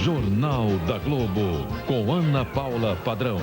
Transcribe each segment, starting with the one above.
Jornal da Globo, com Ana Paula Padrão.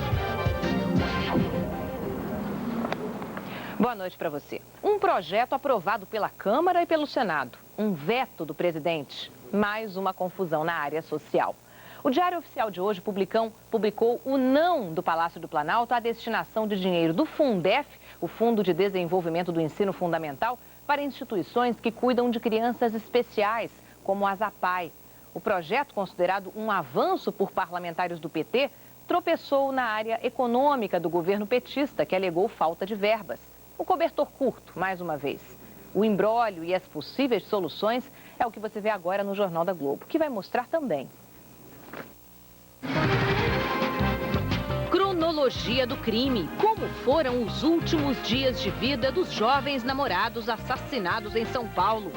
Boa noite para você. Um projeto aprovado pela Câmara e pelo Senado. Um veto do presidente. Mais uma confusão na área social. O Diário Oficial de hoje publicou o não do Palácio do Planalto à destinação de dinheiro do Fundef, o Fundo de Desenvolvimento do Ensino Fundamental, para instituições que cuidam de crianças especiais, como a Zapai. O projeto, considerado um avanço por parlamentares do PT, tropeçou na área econômica do governo petista, que alegou falta de verbas. O cobertor curto, mais uma vez. O imbróglio e as possíveis soluções é o que você vê agora no Jornal da Globo, que vai mostrar também. Cronologia do crime. Como foram os últimos dias de vida dos jovens namorados assassinados em São Paulo?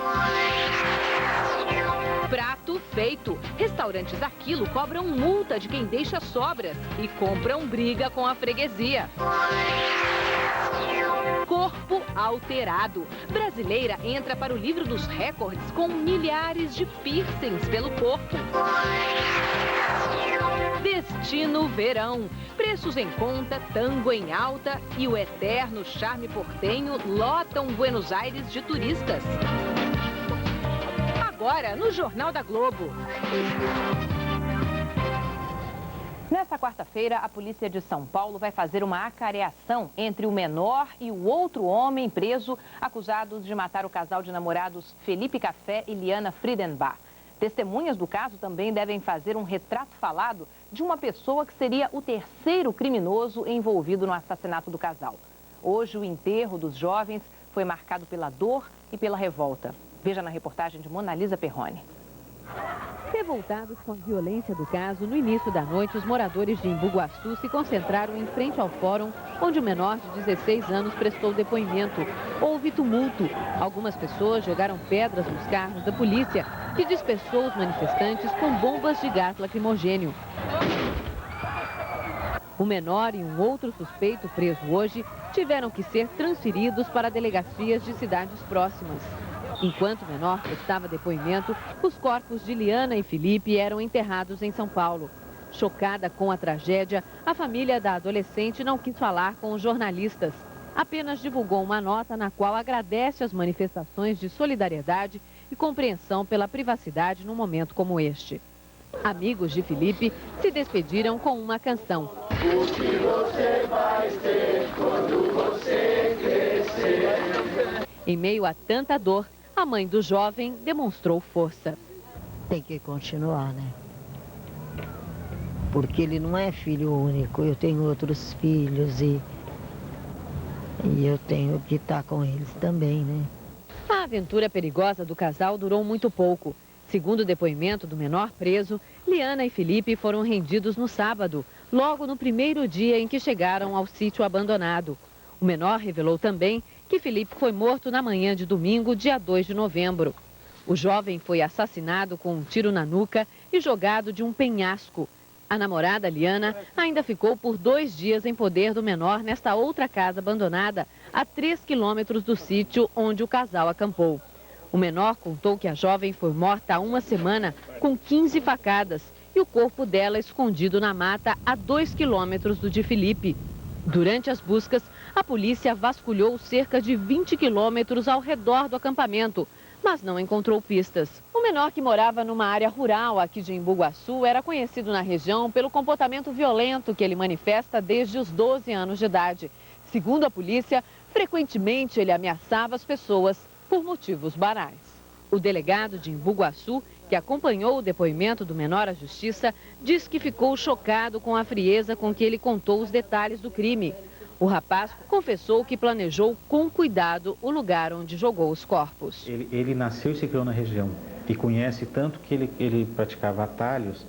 Prato feito. Restaurantes Aquilo cobram multa de quem deixa sobras e compram briga com a freguesia. Corpo alterado. Brasileira entra para o livro dos recordes com milhares de piercings pelo corpo. Destino verão. Preços em conta, tango em alta e o eterno charme portenho lotam Buenos Aires de turistas. Agora no Jornal da Globo. Nesta quarta-feira, a polícia de São Paulo vai fazer uma acareação entre o menor e o outro homem preso, acusados de matar o casal de namorados Felipe Café e Liana Friedenbach. Testemunhas do caso também devem fazer um retrato falado de uma pessoa que seria o terceiro criminoso envolvido no assassinato do casal. Hoje, o enterro dos jovens foi marcado pela dor e pela revolta. Veja na reportagem de Monalisa Perrone. Revoltados com a violência do caso, no início da noite, os moradores de Embu Guaçu se concentraram em frente ao fórum, onde o menor de 16 anos prestou depoimento. Houve tumulto. Algumas pessoas jogaram pedras nos carros da polícia, que dispersou os manifestantes com bombas de gás lacrimogêneo. O menor e um outro suspeito preso hoje tiveram que ser transferidos para delegacias de cidades próximas. Enquanto o menor prestava depoimento, os corpos de Liana e Felipe eram enterrados em São Paulo. Chocada com a tragédia, a família da adolescente não quis falar com os jornalistas. Apenas divulgou uma nota na qual agradece as manifestações de solidariedade e compreensão pela privacidade num momento como este. Amigos de Felipe se despediram com uma canção. O que você vai ter quando você crescer? Em meio a tanta dor, a mãe do jovem demonstrou força. Tem que continuar, né? Porque ele não é filho único, eu tenho outros filhos e eu tenho que estar com eles também, né? A aventura perigosa do casal durou muito pouco. Segundo o depoimento do menor preso, Liana e Felipe foram rendidos no sábado, logo no primeiro dia em que chegaram ao sítio abandonado. O menor revelou também que Felipe foi morto na manhã de domingo, dia 2 de novembro. O jovem foi assassinado com um tiro na nuca e jogado de um penhasco. A namorada, Liana, ainda ficou por 2 dias em poder do menor nesta outra casa abandonada, a 3 quilômetros do sítio onde o casal acampou. O menor contou que a jovem foi morta há uma semana com 15 facadas e o corpo dela escondido na mata a 2 quilômetros do de Felipe. Durante as buscas, a polícia vasculhou cerca de 20 quilômetros ao redor do acampamento, mas não encontrou pistas. O menor, que morava numa área rural aqui de Embu Guaçu, era conhecido na região pelo comportamento violento que ele manifesta desde os 12 anos de idade. Segundo a polícia, frequentemente ele ameaçava as pessoas por motivos banais. O delegado de Embu Guaçu, que acompanhou o depoimento do menor à justiça, diz que ficou chocado com a frieza com que ele contou os detalhes do crime. O rapaz confessou que planejou com cuidado o lugar onde jogou os corpos. Ele nasceu e se criou na região e conhece tanto que ele praticava atalhos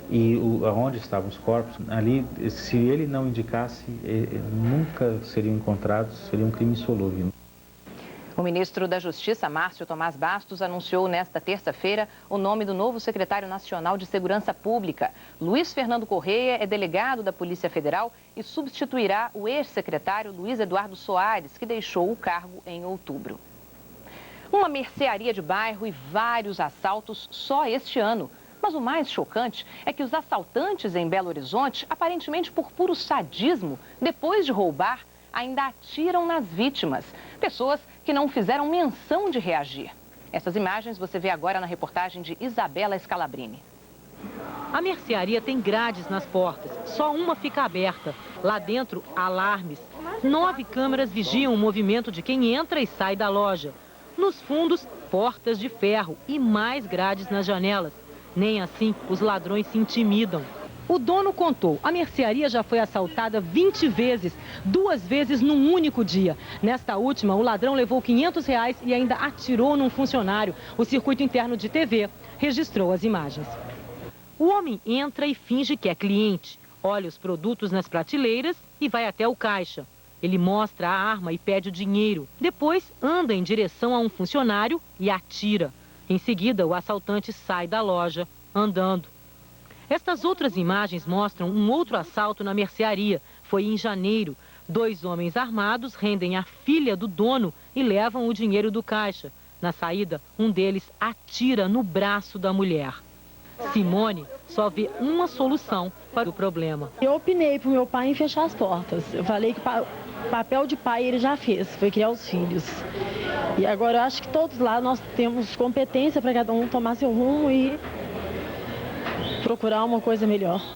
e onde estavam os corpos. Ali, se ele não indicasse, nunca seriam encontrados, seria um crime insolúvel. O ministro da Justiça, Márcio Tomás Bastos, anunciou nesta terça-feira o nome do novo secretário nacional de Segurança Pública. Luiz Fernando Correia é delegado da Polícia Federal e substituirá o ex-secretário Luiz Eduardo Soares, que deixou o cargo em outubro. Uma mercearia de bairro e vários assaltos só este ano. Mas o mais chocante é que os assaltantes em Belo Horizonte, aparentemente por puro sadismo, depois de roubar, ainda atiram nas vítimas. Pessoas que não fizeram menção de reagir. Essas imagens você vê agora na reportagem de Isabela Scalabrini. A mercearia tem grades nas portas, só uma fica aberta. Lá dentro, alarmes. 9 câmeras vigiam o movimento de quem entra e sai da loja. Nos fundos, portas de ferro e mais grades nas janelas. Nem assim os ladrões se intimidam. O dono contou, a mercearia já foi assaltada 20 vezes, 2 vezes num único dia. Nesta última, o ladrão levou R$500 e ainda atirou num funcionário. O circuito interno de TV registrou as imagens. O homem entra e finge que é cliente. Olha os produtos nas prateleiras e vai até o caixa. Ele mostra a arma e pede o dinheiro. Depois, anda em direção a um funcionário e atira. Em seguida, o assaltante sai da loja, andando. Estas outras imagens mostram um outro assalto na mercearia. Foi em janeiro. 2 homens armados rendem a filha do dono e levam o dinheiro do caixa. Na saída, um deles atira no braço da mulher. Simone só vê uma solução para o problema. Eu opinei para o meu pai em fechar as portas. Eu falei que o papel de pai ele já fez, foi criar os filhos. E agora eu acho que todos lá nós temos competência para cada um tomar seu rumo e procurar uma coisa melhor.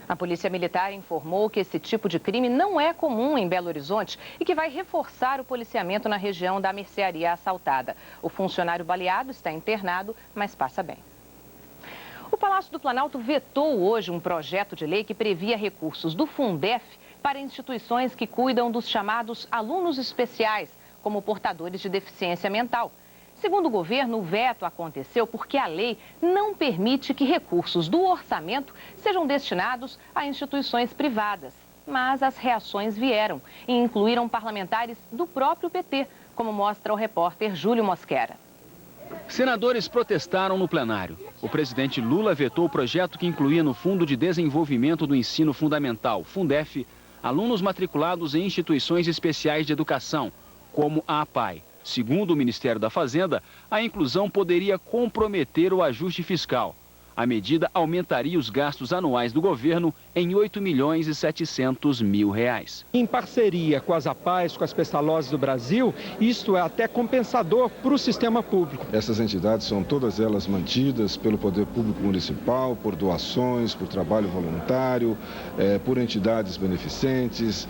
A Polícia Militar informou que esse tipo de crime não é comum em Belo Horizonte e que vai reforçar o policiamento na região da mercearia assaltada. O funcionário baleado está internado, mas passa bem. O Palácio do Planalto vetou hoje um projeto de lei que previa recursos do Fundef para instituições que cuidam dos chamados alunos especiais, como portadores de deficiência mental. Segundo o governo, o veto aconteceu porque a lei não permite que recursos do orçamento sejam destinados a instituições privadas. Mas as reações vieram e incluíram parlamentares do próprio PT, como mostra o repórter Júlio Mosquera. Senadores protestaram no plenário. O presidente Lula vetou o projeto que incluía no Fundo de Desenvolvimento do Ensino Fundamental, Fundef, alunos matriculados em instituições especiais de educação, como a APAE. Segundo o Ministério da Fazenda, a inclusão poderia comprometer o ajuste fiscal. A medida aumentaria os gastos anuais do governo em R$8.700.000. Em parceria com as APAES, com as Pestalozes do Brasil, isto é até compensador para o sistema público. Essas entidades são todas elas mantidas pelo Poder Público Municipal, por doações, por trabalho voluntário, por entidades beneficentes,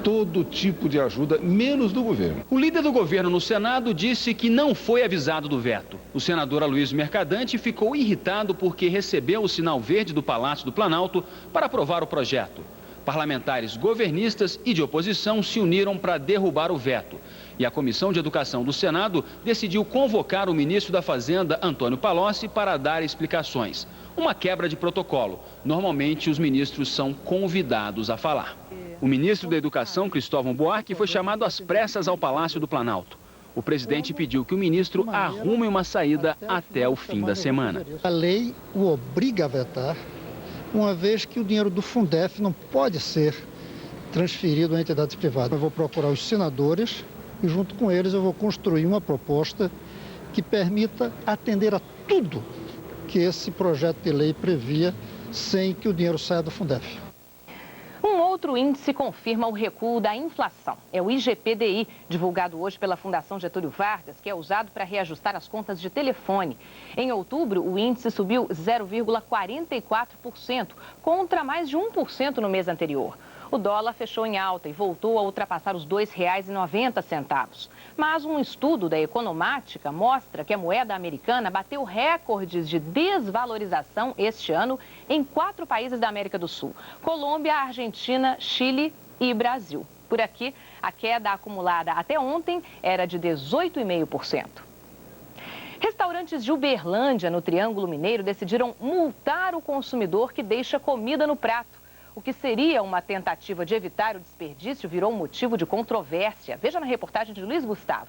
todo tipo de ajuda, menos do governo. O líder do governo no Senado disse que não foi avisado do veto. O senador Aloysio Mercadante ficou irritado porque recebeu o sinal verde do Palácio do Planalto para aprovar o projeto. Parlamentares governistas e de oposição se uniram para derrubar o veto. E a Comissão de Educação do Senado decidiu convocar o ministro da Fazenda, Antônio Palocci, para dar explicações. Uma quebra de protocolo. Normalmente, os ministros são convidados a falar. O ministro da Educação, Cristóvão Buarque, foi chamado às pressas ao Palácio do Planalto. O presidente pediu que o ministro arrume uma saída até o fim da semana. A lei o obriga a vetar, uma vez que o dinheiro do Fundef não pode ser transferido a entidades privadas. Eu vou procurar os senadores e, junto com eles, eu vou construir uma proposta que permita atender a tudo que esse projeto de lei previa, sem que o dinheiro saia do Fundef. Um outro índice confirma o recuo da inflação. É o IGPDI, divulgado hoje pela Fundação Getúlio Vargas, que é usado para reajustar as contas de telefone. Em outubro, o índice subiu 0,44%, contra mais de 1% no mês anterior. O dólar fechou em alta e voltou a ultrapassar os R$ 2,90. Mas um estudo da Economática mostra que a moeda americana bateu recordes de desvalorização este ano em 4 países da América do Sul: Colômbia, Argentina, Chile e Brasil. Por aqui, a queda acumulada até ontem era de 18,5%. Restaurantes de Uberlândia, no Triângulo Mineiro, decidiram multar o consumidor que deixa comida no prato. O que seria uma tentativa de evitar o desperdício virou motivo de controvérsia. Veja na reportagem de Luiz Gustavo.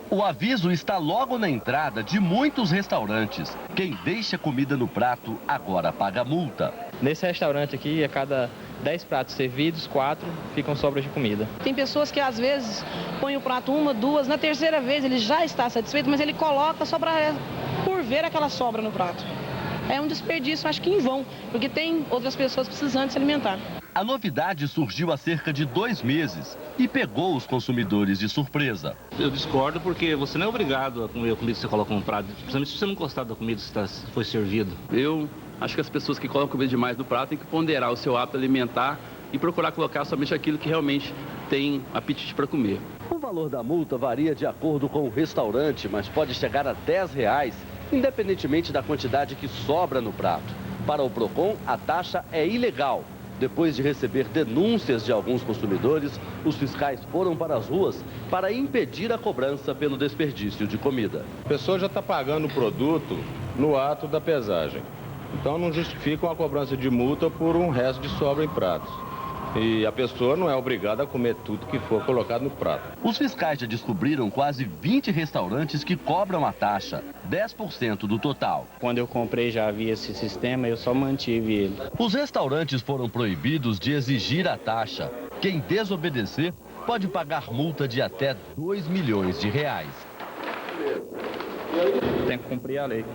O aviso está logo na entrada de muitos restaurantes. Quem deixa comida no prato agora paga multa. Nesse restaurante aqui, a cada 10 pratos servidos, 4 ficam sobras de comida. Tem pessoas que às vezes põem o prato 1, 2, na terceira vez ele já está satisfeito, mas ele coloca só para por ver aquela sobra no prato. É um desperdício, acho que em vão, porque tem outras pessoas precisando se alimentar. A novidade surgiu há cerca de 2 meses e pegou os consumidores de surpresa. Eu discordo porque você não é obrigado a comer a comida que você coloca no prato, principalmente se você não gostar da comida que foi servido. Eu acho que as pessoas que colocam comida demais no prato têm que ponderar o seu hábito alimentar e procurar colocar somente aquilo que realmente tem apetite para comer. O valor da multa varia de acordo com o restaurante, mas pode chegar a R$10, independentemente da quantidade que sobra no prato. Para o Procon, a taxa é ilegal. Depois de receber denúncias de alguns consumidores, os fiscais foram para as ruas para impedir a cobrança pelo desperdício de comida. A pessoa já está pagando o produto no ato da pesagem. Então não justifica uma cobrança de multa por um resto de sobra em pratos. E a pessoa não é obrigada a comer tudo que for colocado no prato. Os fiscais já descobriram quase 20 restaurantes que cobram a taxa, 10% do total. Quando eu comprei já havia esse sistema, eu só mantive ele. Os restaurantes foram proibidos de exigir a taxa. Quem desobedecer pode pagar multa de até R$2 milhões. Tem que cumprir a lei.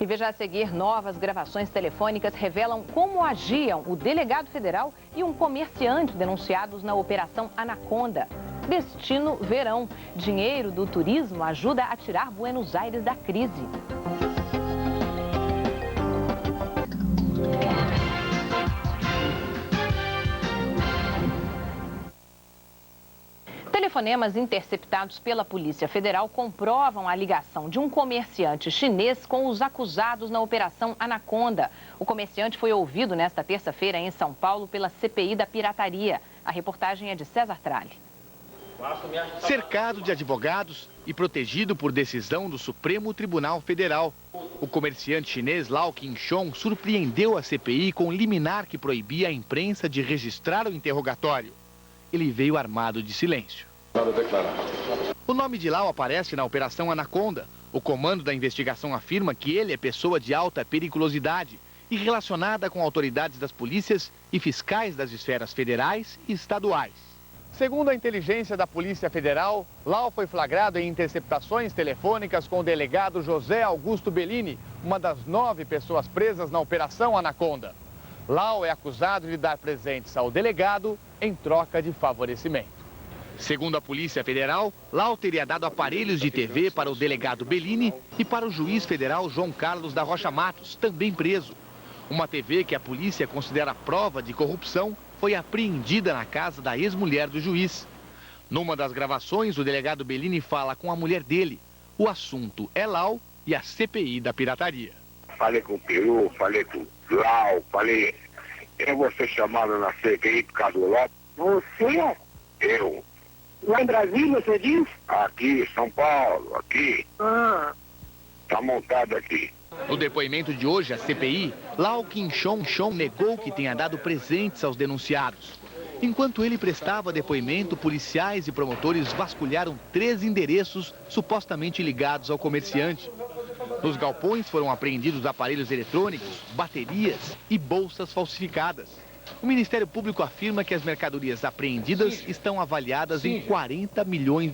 E veja a seguir, novas gravações telefônicas revelam como agiam o delegado federal e um comerciante denunciados na Operação Anaconda. Destino verão. Dinheiro do turismo ajuda a tirar Buenos Aires da crise. Telefonemas interceptados pela Polícia Federal comprovam a ligação de um comerciante chinês com os acusados na Operação Anaconda. O comerciante foi ouvido nesta terça-feira em São Paulo pela CPI da pirataria. A reportagem é de César Tralli. Cercado de advogados e protegido por decisão do Supremo Tribunal Federal, o comerciante chinês Lau Qinshong surpreendeu a CPI com liminar que proibia a imprensa de registrar o interrogatório. Ele veio armado de silêncio. O nome de Lau aparece na Operação Anaconda. O comando da investigação afirma que ele é pessoa de alta periculosidade e relacionada com autoridades das polícias e fiscais das esferas federais e estaduais. Segundo a inteligência da Polícia Federal, Lau foi flagrado em interceptações telefônicas com o delegado José Augusto Bellini, uma das 9 pessoas presas na Operação Anaconda. Lau é acusado de dar presentes ao delegado em troca de favorecimento. Segundo a Polícia Federal, Lau teria dado aparelhos de TV para o delegado Bellini e para o juiz federal João Carlos da Rocha Matos, também preso. Uma TV que a polícia considera prova de corrupção foi apreendida na casa da ex-mulher do juiz. Numa das gravações, o delegado Bellini fala com a mulher dele. O assunto é Lau e a CPI da pirataria. Falei com o Peru, falei com o Lau, falei... Eu vou ser chamado na CPI por causa do Lau. Você? Eu. Lá em Brasília, você diz? Aqui, São Paulo, aqui. Tá montado aqui. No depoimento de hoje, a CPI, Lau Qinshong negou que tenha dado presentes aos denunciados. Enquanto ele prestava depoimento, policiais e promotores vasculharam 3 endereços supostamente ligados ao comerciante. Nos galpões foram apreendidos aparelhos eletrônicos, baterias e bolsas falsificadas. O Ministério Público afirma que as mercadorias apreendidas estão avaliadas em $40 milhões.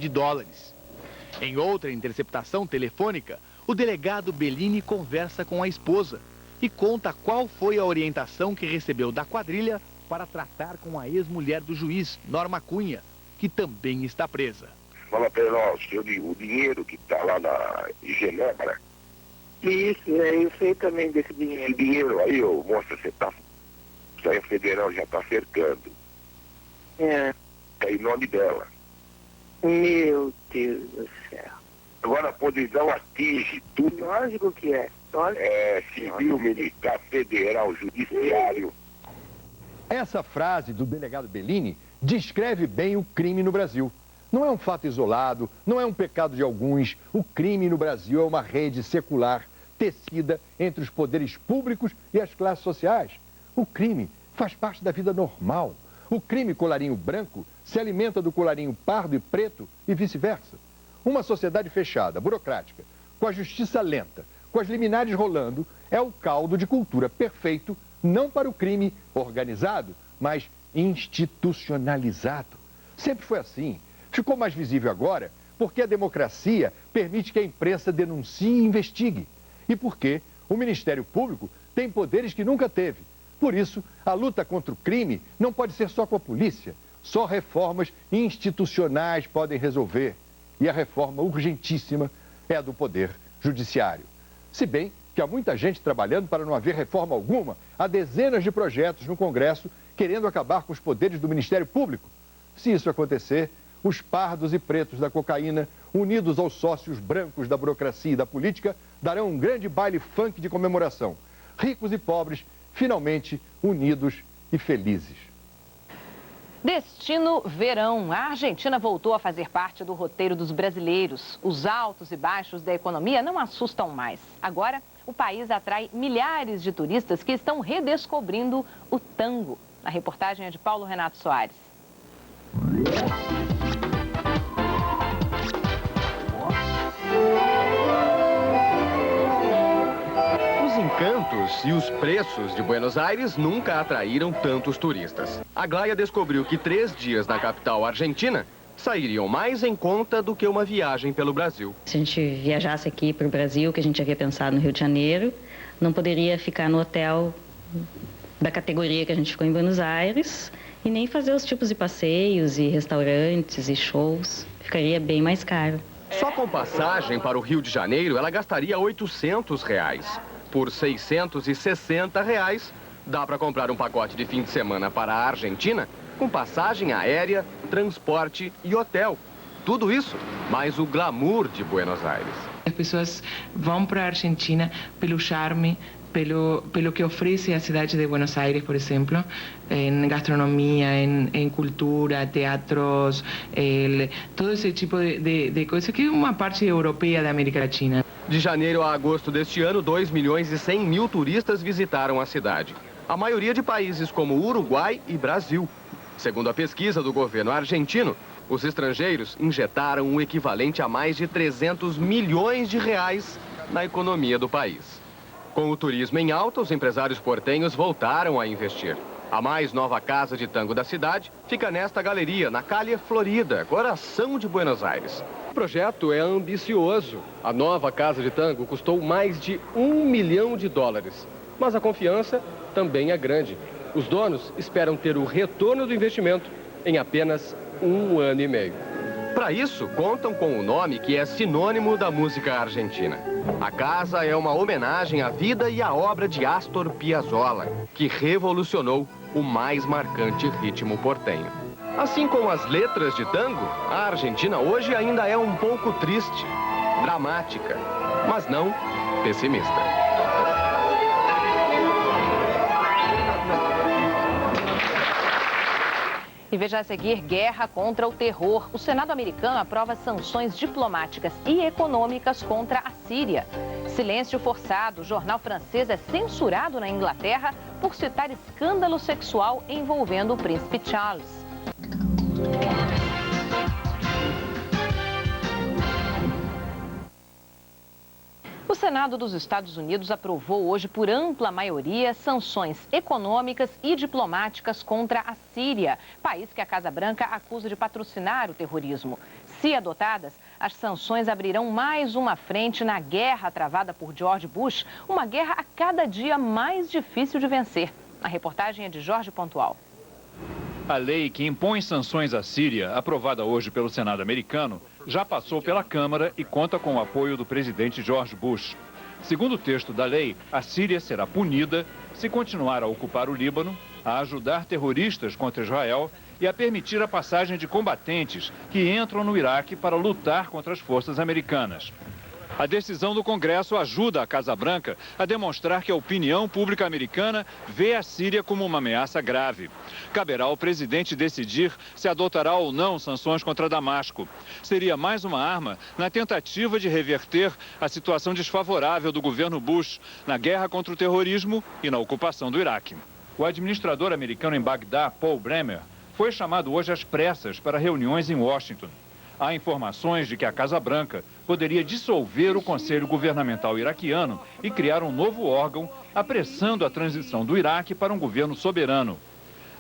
Em outra interceptação telefônica, o delegado Bellini conversa com a esposa e conta qual foi a orientação que recebeu da quadrilha para tratar com a ex-mulher do juiz, Norma Cunha, que também está presa. Fala para ele, o dinheiro que está lá na Genebra. Isso, eu sei também desse dinheiro. Esse dinheiro aí, moça, você tá... A federal já está cercando. É. Tá em nome dela. Meu Deus do céu. Agora a posição atinge tudo. Lógico que é. Civil, militar, federal, judiciário. Essa frase do delegado Bellini descreve bem o crime no Brasil. Não é um fato isolado, não é um pecado de alguns. O crime no Brasil é uma rede secular, tecida entre os poderes públicos e as classes sociais. O crime faz parte da vida normal. O crime colarinho branco se alimenta do colarinho pardo e preto e vice-versa. Uma sociedade fechada, burocrática, com a justiça lenta, com as liminares rolando, é o caldo de cultura perfeito, não para o crime organizado, mas institucionalizado. Sempre foi assim. Ficou mais visível agora porque a democracia permite que a imprensa denuncie e investigue. E porque o Ministério Público tem poderes que nunca teve. Por isso, a luta contra o crime não pode ser só com a polícia. Só reformas institucionais podem resolver. E a reforma urgentíssima é a do Poder Judiciário. Se bem que há muita gente trabalhando para não haver reforma alguma, há dezenas de projetos no Congresso querendo acabar com os poderes do Ministério Público. Se isso acontecer, os pardos e pretos da cocaína, unidos aos sócios brancos da burocracia e da política, darão um grande baile funk de comemoração. Ricos e pobres, finalmente unidos e felizes. Destino verão. A Argentina voltou a fazer parte do roteiro dos brasileiros. Os altos e baixos da economia não assustam mais. Agora, o país atrai milhares de turistas que estão redescobrindo o tango. A reportagem é de Paulo Renato Soares. Os encantos e os preços de Buenos Aires nunca atraíram tantos turistas. A Glaia descobriu que 3 dias na capital argentina sairiam mais em conta do que uma viagem pelo Brasil. Se a gente viajasse aqui para o Brasil, que a gente havia pensado no Rio de Janeiro, não poderia ficar no hotel da categoria que a gente ficou em Buenos Aires e nem fazer os tipos de passeios e restaurantes e shows. Ficaria bem mais caro. Só com passagem para o Rio de Janeiro, ela gastaria R$800. Por R$660, dá para comprar um pacote de fim de semana para a Argentina com passagem aérea, transporte e hotel. Tudo isso, mais o glamour de Buenos Aires. As pessoas vão para a Argentina pelo charme, pelo que oferece a cidade de Buenos Aires, por exemplo, em gastronomia, em cultura, teatros, todo esse tipo de coisa que é uma parte europeia da América Latina. De janeiro a agosto deste ano, 2.100.000 turistas visitaram a cidade. A maioria de países como Uruguai e Brasil. Segundo a pesquisa do governo argentino, os estrangeiros injetaram o equivalente a mais de 300 milhões de reais na economia do país. Com o turismo em alta, os empresários portenhos voltaram a investir. A mais nova casa de tango da cidade fica nesta galeria, na Calle Florida, coração de Buenos Aires. O projeto é ambicioso. A nova casa de tango custou mais de $1 milhão. Mas a confiança também é grande. Os donos esperam ter o retorno do investimento em apenas 1 ano e meio. Para isso, contam com o nome que é sinônimo da música argentina. A casa é uma homenagem à vida e à obra de Astor Piazzolla, que revolucionou o mais marcante ritmo portenho. Assim como as letras de tango, a Argentina hoje ainda é um pouco triste, dramática, mas não pessimista. E veja a seguir, guerra contra o terror. O Senado americano aprova sanções diplomáticas e econômicas contra a Síria. Silêncio forçado. O jornal francês é censurado na Inglaterra por citar escândalo sexual envolvendo o príncipe Charles. O Senado dos Estados Unidos aprovou hoje por ampla maioria sanções econômicas e diplomáticas contra a Síria, país que a Casa Branca acusa de patrocinar o terrorismo. Se adotadas, as sanções abrirão mais uma frente na guerra travada por George Bush, uma guerra a cada dia mais difícil de vencer. A reportagem é de Jorge Pontual. A lei que impõe sanções à Síria, aprovada hoje pelo Senado americano, já passou pela Câmara e conta com o apoio do presidente George Bush. Segundo o texto da lei, a Síria será punida se continuar a ocupar o Líbano, a ajudar terroristas contra Israel e a permitir a passagem de combatentes que entram no Iraque para lutar contra as forças americanas. A decisão do Congresso ajuda a Casa Branca a demonstrar que a opinião pública americana vê a Síria como uma ameaça grave. Caberá ao presidente decidir se adotará ou não sanções contra Damasco. Seria mais uma arma na tentativa de reverter a situação desfavorável do governo Bush na guerra contra o terrorismo e na ocupação do Iraque. O administrador americano em Bagdá, Paul Bremer, foi chamado hoje às pressas para reuniões em Washington. Há informações de que a Casa Branca poderia dissolver o Conselho Governamental iraquiano e criar um novo órgão, apressando a transição do Iraque para um governo soberano.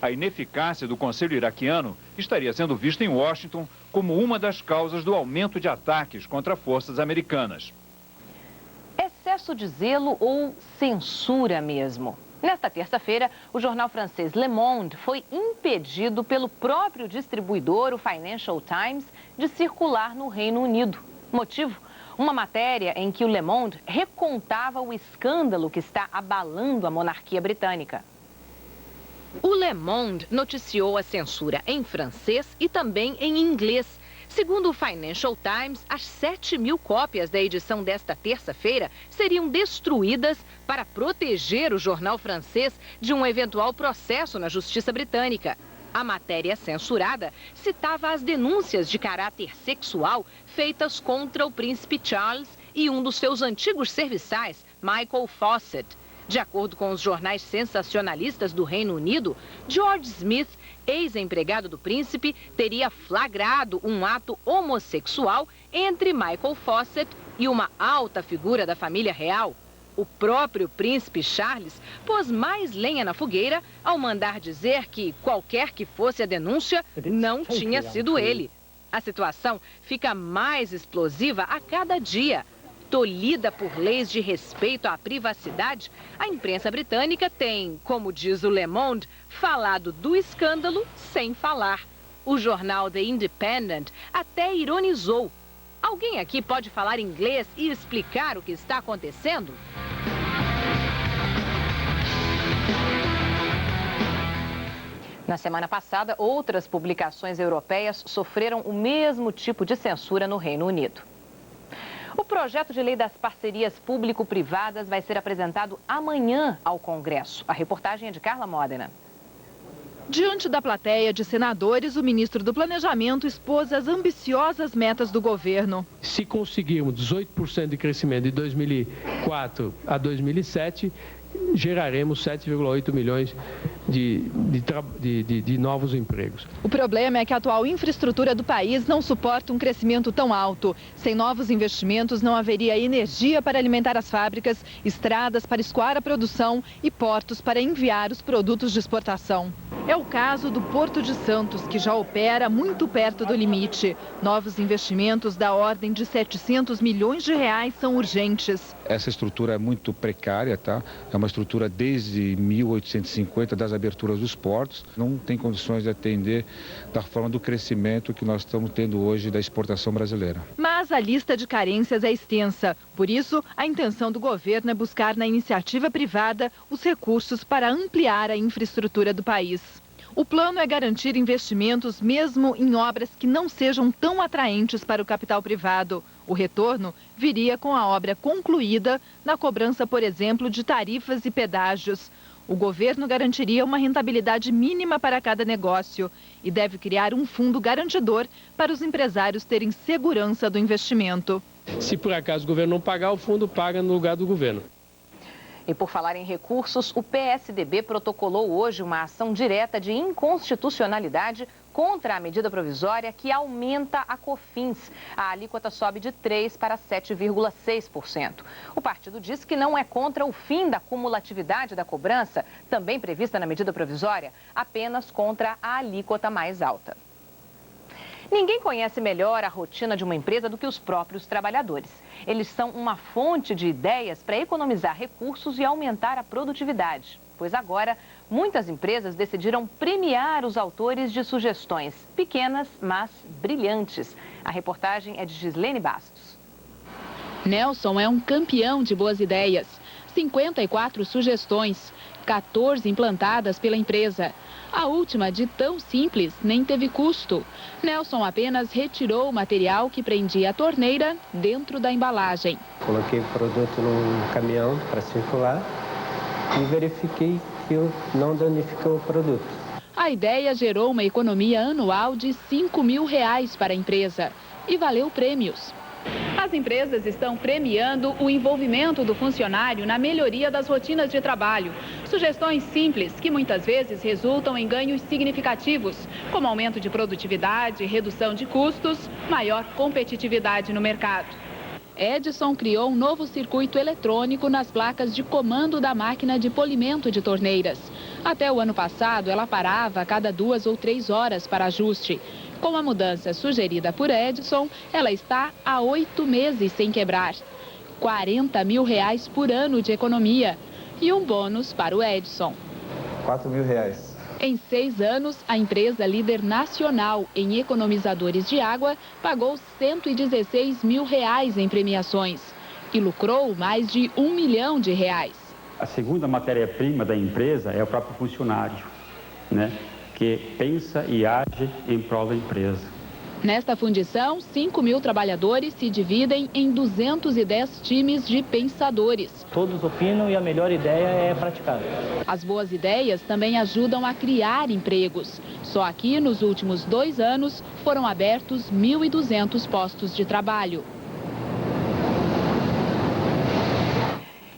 A ineficácia do Conselho iraquiano estaria sendo vista em Washington como uma das causas do aumento de ataques contra forças americanas. Excesso de zelo ou censura mesmo? Nesta terça-feira, o jornal francês Le Monde foi impedido pelo próprio distribuidor, o Financial Times, de circular no Reino Unido. Motivo? Uma matéria em que o Le Monde recontava o escândalo que está abalando a monarquia britânica. O Le Monde noticiou a censura em francês e também em inglês. Segundo o Financial Times, as 7.000 cópias da edição desta terça-feira seriam destruídas para proteger o jornal francês de um eventual processo na justiça britânica. A matéria censurada citava as denúncias de caráter sexual feitas contra o príncipe Charles e um dos seus antigos serviçais, Michael Fawcett. De acordo com os jornais sensacionalistas do Reino Unido, George Smith, ex-empregado do príncipe, teria flagrado um ato homossexual entre Michael Fawcett e uma alta figura da família real. O próprio príncipe Charles pôs mais lenha na fogueira ao mandar dizer que, qualquer que fosse a denúncia, não tinha sido ele. A situação fica mais explosiva a cada dia. Tolhida por leis de respeito à privacidade, a imprensa britânica tem, como diz o Le Monde, falado do escândalo sem falar. O jornal The Independent até ironizou. Alguém aqui pode falar inglês e explicar o que está acontecendo? Na semana passada, outras publicações europeias sofreram o mesmo tipo de censura no Reino Unido. O projeto de lei das parcerias público-privadas vai ser apresentado amanhã ao Congresso. A reportagem é de Carla Modena. Diante da plateia de senadores, o ministro do Planejamento expôs as ambiciosas metas do governo. Se conseguirmos 18% de crescimento de 2004 a 2007, geraremos 7,8 milhões de novos empregos. O problema é que a atual infraestrutura do país não suporta um crescimento tão alto. Sem novos investimentos, não haveria energia para alimentar as fábricas, estradas para escoar a produção e portos para enviar os produtos de exportação. É o caso do Porto de Santos, que já opera muito perto do limite. Novos investimentos da ordem de 700 milhões de reais são urgentes. Essa estrutura é muito precária, tá? É uma estrutura desde 1850 das aberturas dos portos. Não tem condições de atender da forma do crescimento que nós estamos tendo hoje da exportação brasileira. Mas a lista de carências é extensa. Por isso, a intenção do governo é buscar na iniciativa privada os recursos para ampliar a infraestrutura do país. O plano é garantir investimentos mesmo em obras que não sejam tão atraentes para o capital privado. O retorno viria com a obra concluída na cobrança, por exemplo, de tarifas e pedágios. O governo garantiria uma rentabilidade mínima para cada negócio e deve criar um fundo garantidor para os empresários terem segurança do investimento. Se por acaso o governo não pagar, o fundo paga no lugar do governo. E por falar em recursos, o PSDB protocolou hoje uma ação direta de inconstitucionalidade contra a medida provisória que aumenta a COFINS. A alíquota sobe de 3% para 7,6%. O partido diz que não é contra o fim da cumulatividade da cobrança, também prevista na medida provisória, apenas contra a alíquota mais alta. Ninguém conhece melhor a rotina de uma empresa do que os próprios trabalhadores. Eles são uma fonte de ideias para economizar recursos e aumentar a produtividade. Pois agora, muitas empresas decidiram premiar os autores de sugestões pequenas, mas brilhantes. A reportagem é de Gislene Bastos. Nelson é um campeão de boas ideias. 54 sugestões, 14 implantadas pela empresa. A última, de tão simples, nem teve custo. Nelson apenas retirou o material que prendia a torneira dentro da embalagem. Coloquei o produto num caminhão para circular e verifiquei que não danificou o produto. A ideia gerou uma economia anual de R$5.000 para a empresa e valeu prêmios. As empresas estão premiando o envolvimento do funcionário na melhoria das rotinas de trabalho. Sugestões simples que muitas vezes resultam em ganhos significativos, como aumento de produtividade, redução de custos, maior competitividade no mercado. Edison criou um novo circuito eletrônico nas placas de comando da máquina de polimento de torneiras. Até o ano passado, ela parava a cada 2 ou 3 horas para ajuste. Com a mudança sugerida por Edison, ela está há 8 meses sem quebrar. R$40 mil por ano de economia e um bônus para o Edison. R$4 mil. Em 6 anos, a empresa líder nacional em economizadores de água pagou R$116 mil em premiações e lucrou mais de R$1 milhão. A segunda matéria-prima da empresa é o próprio funcionário, né, que pensa e age em prol da empresa. Nesta fundição, 5 mil trabalhadores se dividem em 210 times de pensadores. Todos opinam e a melhor ideia é praticada. As boas ideias também ajudam a criar empregos. Só aqui, nos últimos 2 anos, foram abertos 1.200 postos de trabalho.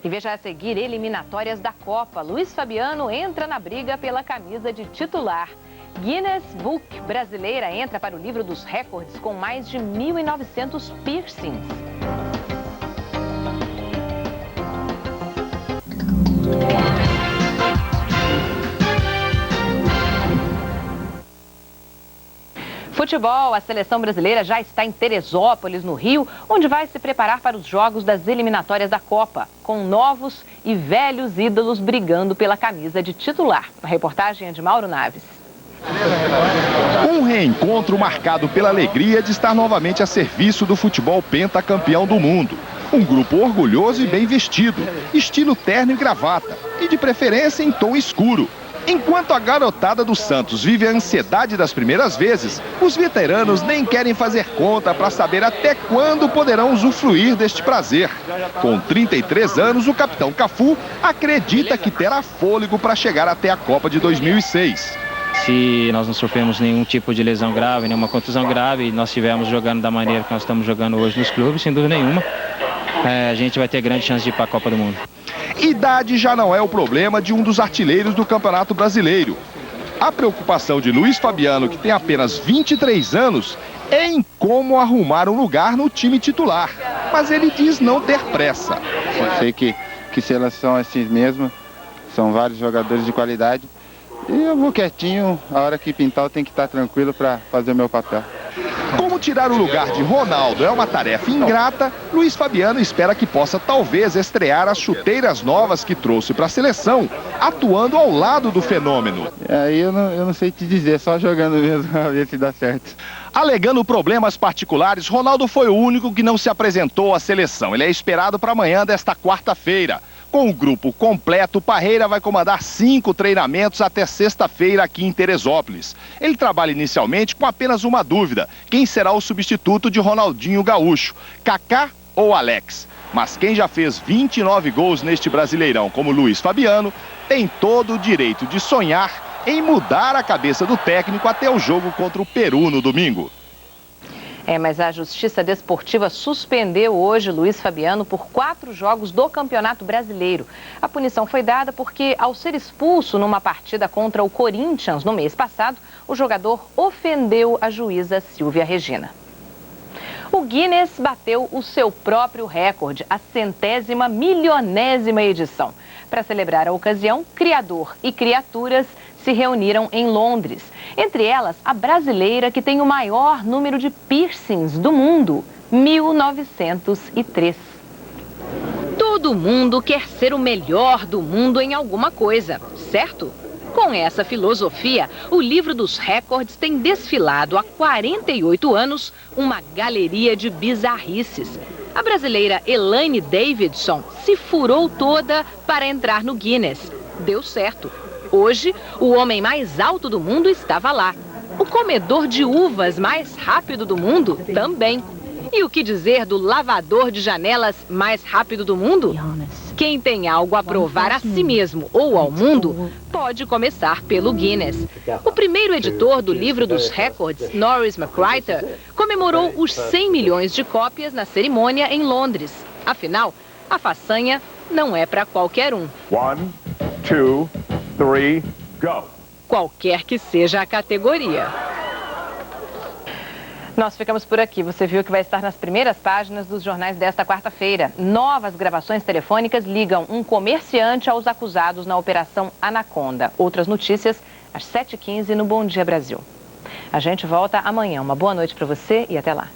E veja a seguir eliminatórias da Copa. Luiz Fabiano entra na briga pela camisa de titular. Guinness Book brasileira entra para o livro dos recordes com mais de 1.900 piercings. Futebol, a seleção brasileira já está em Teresópolis, no Rio, onde vai se preparar para os jogos das eliminatórias da Copa, com novos e velhos ídolos brigando pela camisa de titular. A reportagem é de Mauro Naves. Um reencontro marcado pela alegria de estar novamente a serviço do futebol pentacampeão do mundo. Um grupo orgulhoso e bem vestido, estilo terno e gravata, e de preferência em tom escuro. Enquanto a garotada do Santos vive a ansiedade das primeiras vezes, os veteranos nem querem fazer conta para saber até quando poderão usufruir deste prazer. Com 33 anos, o capitão Cafu acredita que terá fôlego para chegar até a Copa de 2006. Se nós não sofremos nenhum tipo de lesão grave, nenhuma contusão grave, e nós estivermos jogando da maneira que nós estamos jogando hoje nos clubes, sem dúvida nenhuma, a gente vai ter grande chance de ir para a Copa do Mundo. Idade já não é o problema de um dos artilheiros do Campeonato Brasileiro. A preocupação de Luiz Fabiano, que tem apenas 23 anos, é em como arrumar um lugar no time titular. Mas ele diz não ter pressa. Eu sei que seleção é assim mesmo, são vários jogadores de qualidade. E eu vou quietinho, a hora que pintar eu tenho que estar tranquilo para fazer o meu papel. Como tirar o lugar de Ronaldo é uma tarefa ingrata, Luiz Fabiano espera que possa talvez estrear as chuteiras novas que trouxe para a seleção, atuando ao lado do fenômeno. Aí eu não sei te dizer, só jogando mesmo, a ver se dá certo. Alegando problemas particulares, Ronaldo foi o único que não se apresentou à seleção. Ele é esperado para amanhã desta quarta-feira. Com o grupo completo, Parreira vai comandar 5 treinamentos até sexta-feira aqui em Teresópolis. Ele trabalha inicialmente com apenas uma dúvida: quem será o substituto de Ronaldinho Gaúcho, Kaká ou Alex? Mas quem já fez 29 gols neste Brasileirão, como Luiz Fabiano, tem todo o direito de sonhar em mudar a cabeça do técnico até o jogo contra o Peru no domingo. Mas a Justiça Desportiva suspendeu hoje Luiz Fabiano por 4 jogos do Campeonato Brasileiro. A punição foi dada porque, ao ser expulso numa partida contra o Corinthians no mês passado, o jogador ofendeu a juíza Silvia Regina. O Guinness bateu o seu próprio recorde, a 100ª milionésima edição. Para celebrar a ocasião, criador e criaturas se reuniram em Londres. Entre elas, a brasileira que tem o maior número de piercings do mundo, 1903. Todo mundo quer ser o melhor do mundo em alguma coisa, certo? Com essa filosofia, o livro dos recordes tem desfilado há 48 anos uma galeria de bizarrices. A brasileira Elaine Davidson se furou toda para entrar no Guinness. Deu certo. Hoje, o homem mais alto do mundo estava lá. O comedor de uvas mais rápido do mundo também. E o que dizer do lavador de janelas mais rápido do mundo? Quem tem algo a provar a si mesmo ou ao mundo, pode começar pelo Guinness. O primeiro editor do livro dos recordes, Norris McWriter, comemorou os 100 milhões de cópias na cerimônia em Londres. Afinal, a façanha não é para qualquer um. 1, 2, 3, go! Qualquer que seja a categoria. Nós ficamos por aqui. Você viu que vai estar nas primeiras páginas dos jornais desta quarta-feira. Novas gravações telefônicas ligam um comerciante aos acusados na Operação Anaconda. Outras notícias às 7h15 no Bom Dia Brasil. A gente volta amanhã. Uma boa noite para você e até lá.